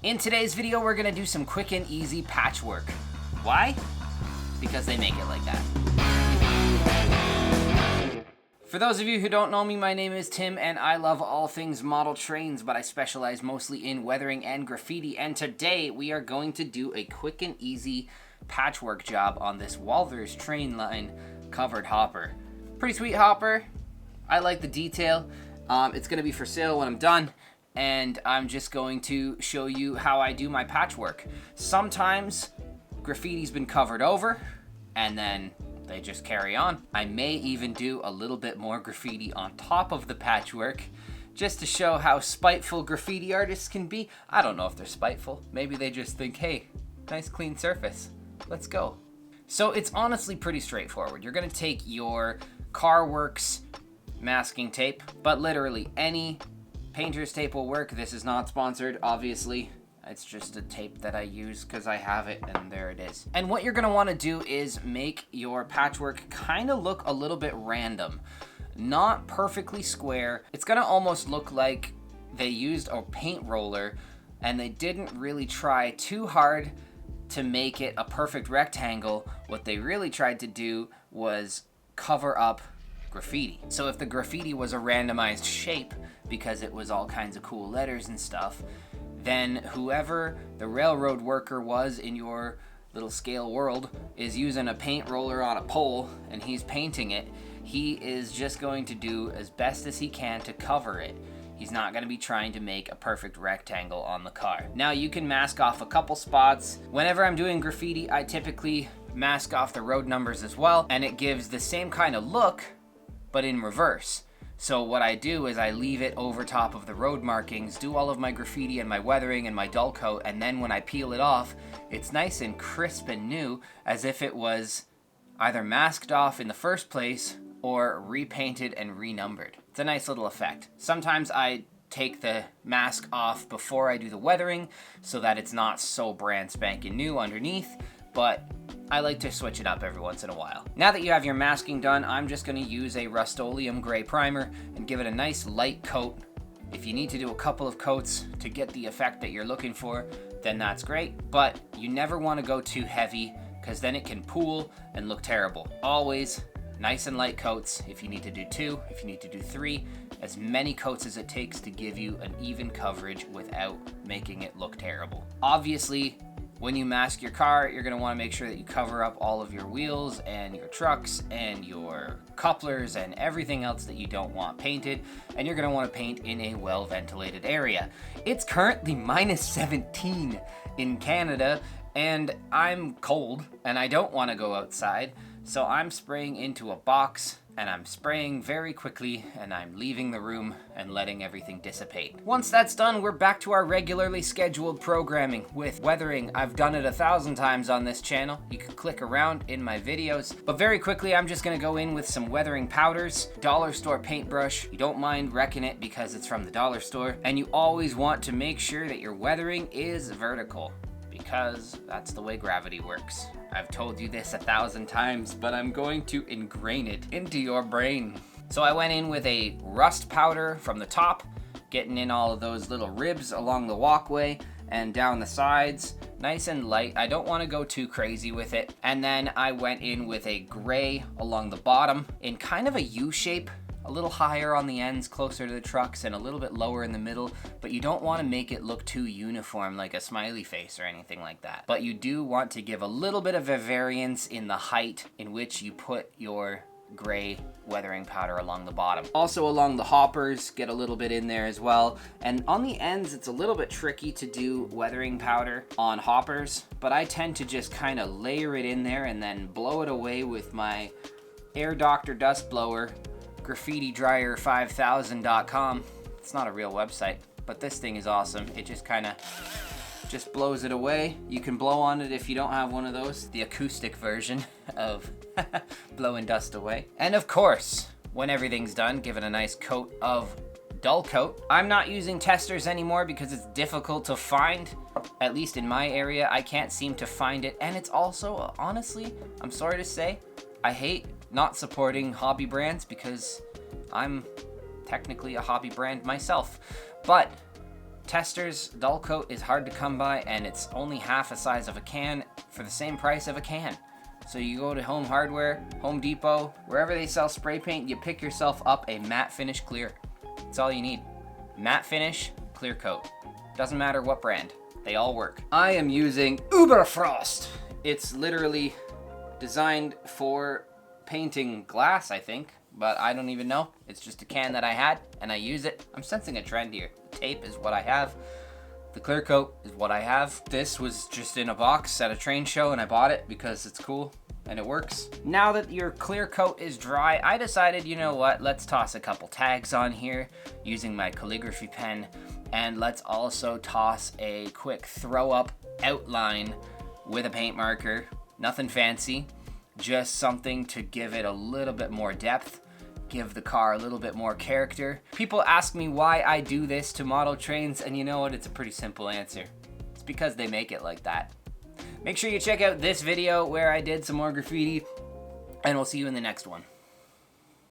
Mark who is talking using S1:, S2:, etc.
S1: In today's video, we're gonna do some quick and easy patchwork. Why? Because they make it like that. For those of you who don't know me, my name is Tim and I love all things model trains, but I specialize mostly in weathering and graffiti. And today we are going to do a quick and easy patchwork job on this Walthers train line covered hopper. Pretty sweet hopper. I like the detail. It's gonna be for sale when I'm done. And I'm just going to show you how I do my patchwork. Sometimes graffiti's been covered over and then they just carry on. I may even do a little bit more graffiti on top of the patchwork just to show how spiteful graffiti artists can be. I don't know if they're spiteful. Maybe they just think, hey, nice clean surface. Let's go. So it's honestly pretty straightforward. You're gonna take your CarWorks masking tape, but literally any painter's tape will work. This is not sponsored, obviously. It's just a tape that I use because I have it, and there it is. And what you're gonna wanna do is make your patchwork kind of look a little bit random. Not perfectly square. It's gonna almost look like they used a paint roller and they didn't really try too hard to make it a perfect rectangle. What they really tried to do was cover up graffiti. So if the graffiti was a randomized shape because it was all kinds of cool letters and stuff, then whoever the railroad worker was in your little scale world is using a paint roller on a pole and he's painting it. He is just going to do as best as he can to cover it. He's not going to be trying to make a perfect rectangle on the car. Now you can mask off a couple spots. Whenever I'm doing graffiti, I typically mask off the road numbers as well, and it gives the same kind of look but in reverse. So what I do is I leave it over top of the road markings, do all of my graffiti and my weathering and my dull coat, and then when I peel it off, it's nice and crisp and new, as if it was either masked off in the first place or repainted and renumbered. It's a nice little effect. Sometimes I take the mask off before I do the weathering so that it's not so brand spanking new underneath, but I like to switch it up every once in a while. Now that you have your masking done, I'm just gonna use a Rust-Oleum gray primer and give it a nice light coat. If you need to do a couple of coats to get the effect that you're looking for, then that's great, but you never wanna go too heavy because then it can pool and look terrible. Always nice and light coats. If you need to do 2, if you need to do 3, as many coats as it takes to give you an even coverage without making it look terrible. Obviously, when you mask your car, you're gonna wanna make sure that you cover up all of your wheels and your trucks and your couplers and everything else that you don't want painted, and you're gonna wanna paint in a well-ventilated area. It's currently minus 17 in Canada, and I'm cold, and I don't wanna go outside, so I'm spraying into a box, and I'm spraying very quickly, and I'm leaving the room and letting everything dissipate. Once that's done, we're back to our regularly scheduled programming with weathering. I've done it 1,000 times on this channel. You can click around in my videos, but very quickly, I'm just gonna go in with some weathering powders, dollar store paintbrush. You don't mind wrecking it because it's from the dollar store, and you always want to make sure that your weathering is vertical, because that's the way gravity works. I've told you this 1,000 times, but I'm going to ingrain it into your brain. So I went in with a rust powder from the top, getting in all of those little ribs along the walkway and down the sides, nice and light. I don't want to go too crazy with it. And then I went in with a gray along the bottom in kind of a U shape, a little higher on the ends, closer to the trucks, and a little bit lower in the middle, but you don't want to make it look too uniform like a smiley face or anything like that. But you do want to give a little bit of a variance in the height in which you put your gray weathering powder along the bottom. Also along the hoppers, get a little bit in there as well. And on the ends, it's a little bit tricky to do weathering powder on hoppers, but I tend to just kind of layer it in there and then blow it away with my Air Doctor dust blower, graffitidryer5000.com. It's not a real website, but this thing is awesome. It just kind of just blows it away. You can blow on it if you don't have one of those, the acoustic version of blowing dust away. And of course, when everything's done, give it a nice coat of dull coat. I'm not using testers anymore because it's difficult to find, at least in my area. I can't seem to find it, and it's also, honestly, I'm sorry to say, I hate not supporting hobby brands because I'm technically a hobby brand myself. But Testors dull coat is hard to come by, and it's only half a size of a can for the same price of a can. So you go to Home Hardware, Home Depot, wherever they sell spray paint, you pick yourself up a matte finish clear. That's all you need. Matte finish, clear coat. Doesn't matter what brand, they all work. I am using Uberfrost. It's literally designed for painting glass, I think, but I don't even know. It's just a can that I had, and I use it. I'm sensing a trend here. The tape is what I have. The clear coat is what I have. This was just in a box at a train show, and I bought it because it's cool and it works. Now that your clear coat is dry, I decided, you know what, let's toss a couple tags on here using my calligraphy pen, and let's also toss a quick throw up outline with a paint marker. Nothing fancy, just something to give it a little bit more depth, give the car a little bit more character. People ask me why I do this to model trains, and you know what, it's a pretty simple answer. It's because they make it like that. Make sure you check out this video where I did some more graffiti, and we'll see you in the next one.